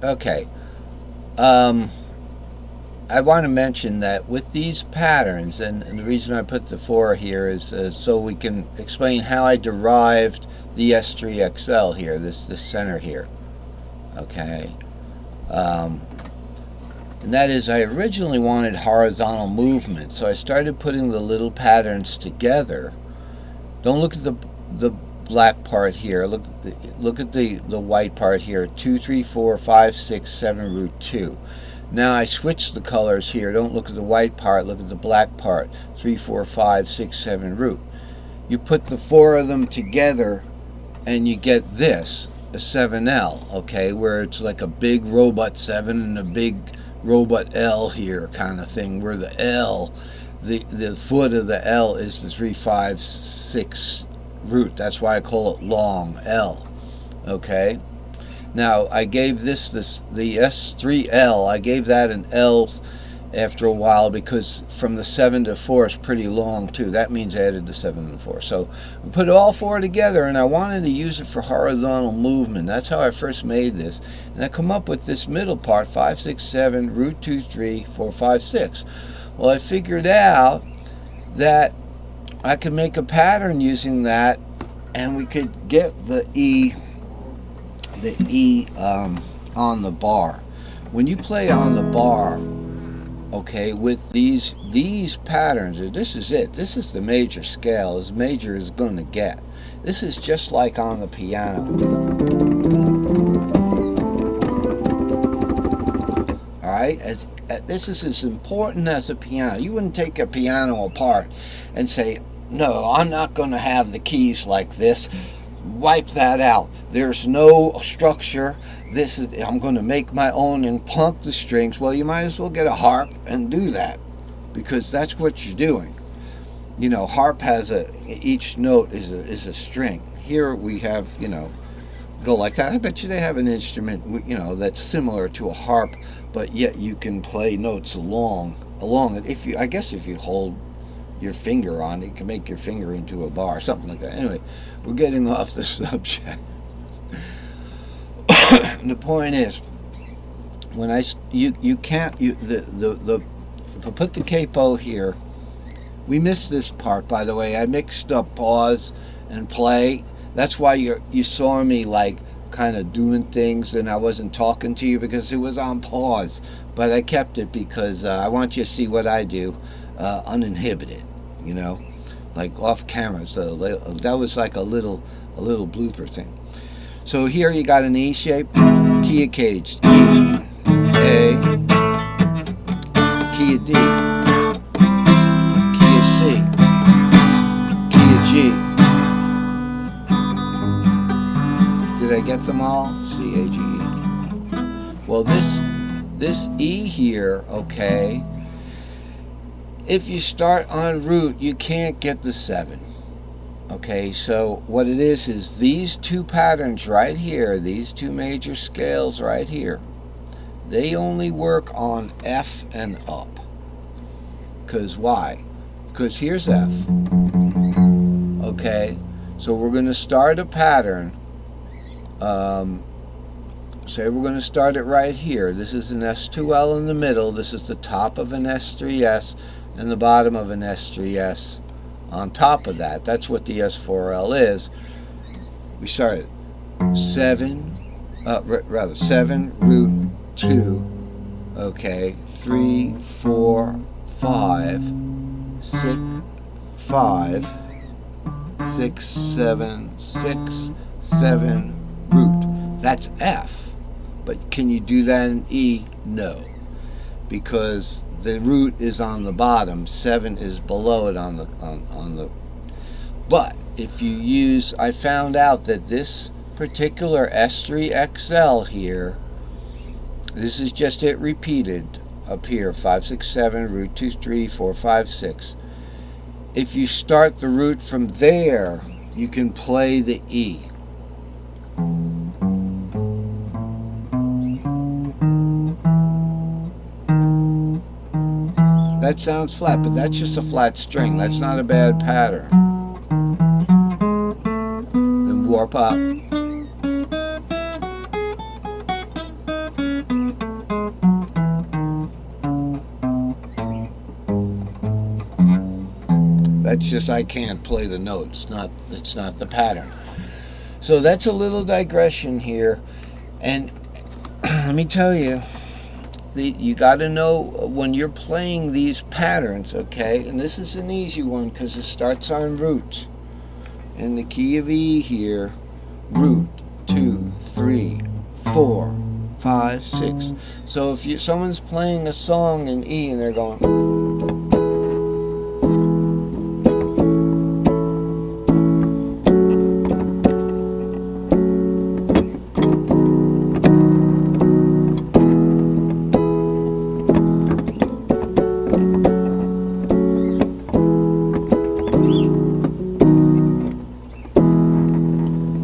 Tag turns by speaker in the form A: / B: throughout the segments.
A: Okay. Um, I want to mention that with these patterns, and the reason I put the 4 here is so we can explain how I derived the S3XL here, this center here. Okay. Um, and that is, I originally wanted horizontal movement, so I started putting the little patterns together. Don't look at the black part here. Look at the white part here. 2, 3, 4, 5, 6, 7, root 2. Now I switch the colors here. Don't look at the white part. Look at the black part. 3, 4, 5, 6, 7, root. You put the 4 of them together, and you get this, a 7L. Okay, where it's like a big robot 7 and a big robot L here, kind of thing. Where the L, the foot of the L is the 3, 5, 6 root. That's why I call it long L. Okay. Now I gave the S3L. I gave that an L after a while because from the 7 to 4 is pretty long too. That means I added the 7 and 4. So we put all 4 together, and I wanted to use it for horizontal movement. That's how I first made this. And I come up with this middle part, 5, 6, 7, root 2, 3, 4, 5, 6. Well, I figured out that I could make a pattern using that, and we could get the E on the bar. When you play on the bar, okay, with these patterns, this is it. This is the major scale, as major as going to get. This is just like on the piano. All right, this is as important as a piano. You wouldn't take a piano apart and say, "No, I'm not going to have the keys like this. Wipe that out. There's no structure. I'm going to make my own and plunk the strings." Well, you might as well get a harp and do that, because that's what you're doing. Harp has each note is a string. Here we have, go like that. I bet you they have an instrument, that's similar to a harp, but yet you can play notes along it. If you hold your finger on it, you can make your finger into a bar, something like that. Anyway, we're getting off the subject. The point is, when you can't if I put the capo here, we missed this part, by the way. I mixed up pause and play. That's why you saw me like kind of doing things and I wasn't talking to you, because it was on pause. But I kept it because I want you to see what I do uninhibited, like off camera. So that was like a little blooper thing. So here you got an E shape, key of cage, E, A, key of D, key of C, key of G. Did I get them all? C, A, G, E. Well, this E here, okay, if you start on root, you can't get the 7. Okay, so what it is these two patterns right here, these two major scales right here, they only work on F and up. Because why? Because here's F. Okay, so we're going to start a pattern. Say we're going to start it right here. This is an S2L in the middle. This is the top of an S3S and the bottom of an S3S on top of that. That's what the S4L is. We started 7 root 2, okay, 3, 4, 5, 6, 5, 6, 7, 6, 7, root. That's F. But can you do that in E? No. Because the root is on the bottom, 7 is below it on the. But if you use, I found out that this particular S3XL here, this is just it repeated up here, 5, 6, 7, root 2, 3, 4, 5, 6. If you start the root from there, you can play the E. That sounds flat, but that's just a flat string. That's not a bad pattern. Then warp up. That's just I can't play the note. It's not the pattern. So that's a little digression here. And let me tell you, you got to know when you're playing these patterns, okay? And this is an easy one because it starts on root. In the key of E here, root, 2, 3, 4, 5, 6. So if someone's playing a song in E and they're going,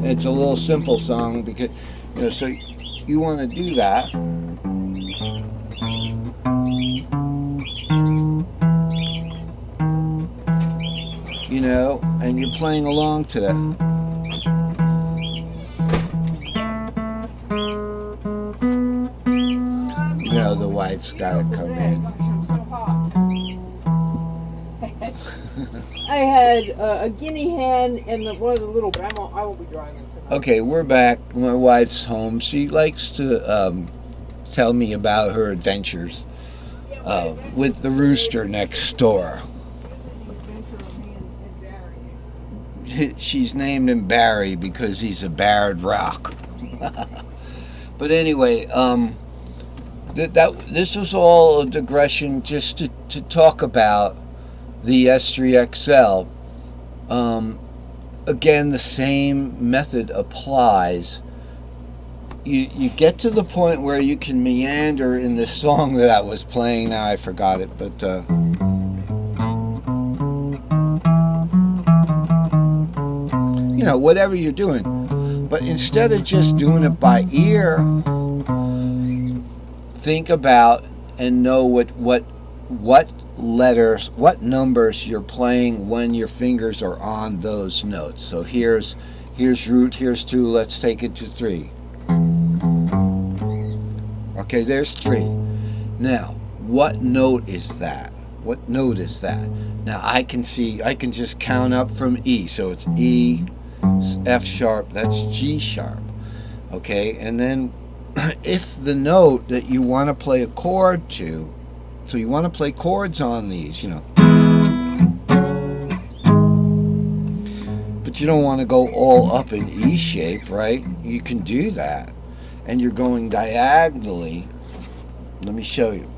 A: it's a little simple song because, so you want to do that. And you're playing along to that. The wife's got to come in.
B: I had a guinea hen and one of the little. I will be driving tonight.
A: Okay, we're back. My wife's home. She likes to tell me about her adventures with the rooster next door. She's named him Barry because he's a barred rock. But anyway, this was all a digression just to talk about the S3XL. Again, the same method applies. You get to the point where you can meander in this song that I was playing. Now I forgot it, but whatever you're doing. But instead of just doing it by ear, think about and know what letters, what numbers you're playing when your fingers are on those notes. So here's root, here's 2, let's take it to 3. Okay, there's 3. Now, what note is that? What note is that? Now I can just count up from E. So it's E, F sharp, that's G sharp. Okay, and then if the note that you want to play a chord to, so you want to play chords on these, but you don't want to go all up in E shape, right? You can do that. And you're going diagonally. Let me show you.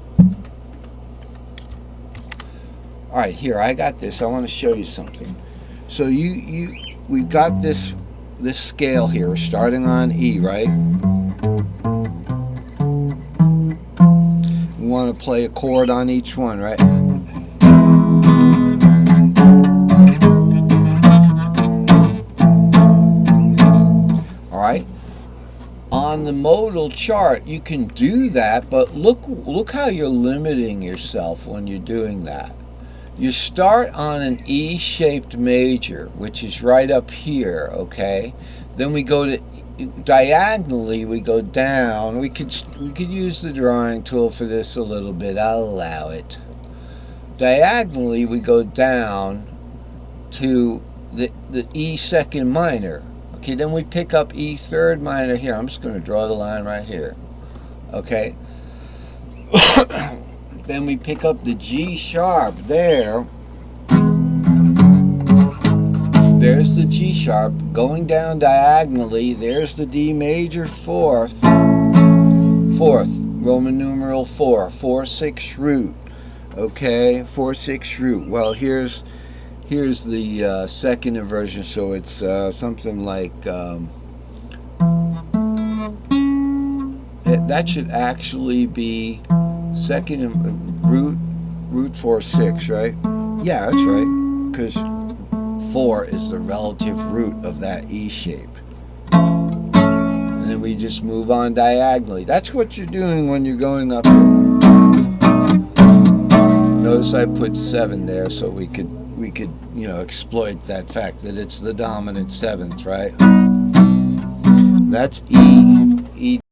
A: All right, here, I got this. I want to show you something. So we've got this scale here, starting on E, right? We want to play a chord on each one, right? All right. On the modal chart, you can do that, but look how you're limiting yourself when you're doing that. You start on an E-shaped major, which is right up here, okay? Then we go to diagonally, we go down. We could use the drawing tool for this a little bit. I'll allow it. Diagonally, we go down to the E second minor. Okay, then we pick up E third minor here. I'm just going to draw the line right here. Okay. Then we pick up the G sharp there. There's the G sharp. Going down diagonally, there's the D major fourth, Roman numeral 4, 4/6 root. Okay, 4/6 root. Well, here's the second inversion, so it's something like that should actually be second root 4/6, right? Yeah, that's right, because 4 is the relative root of that E shape. And then we just move on diagonally. That's what you're doing when you're going up here. Notice I put 7 there so we could exploit that fact that it's the dominant 7th, right? That's E.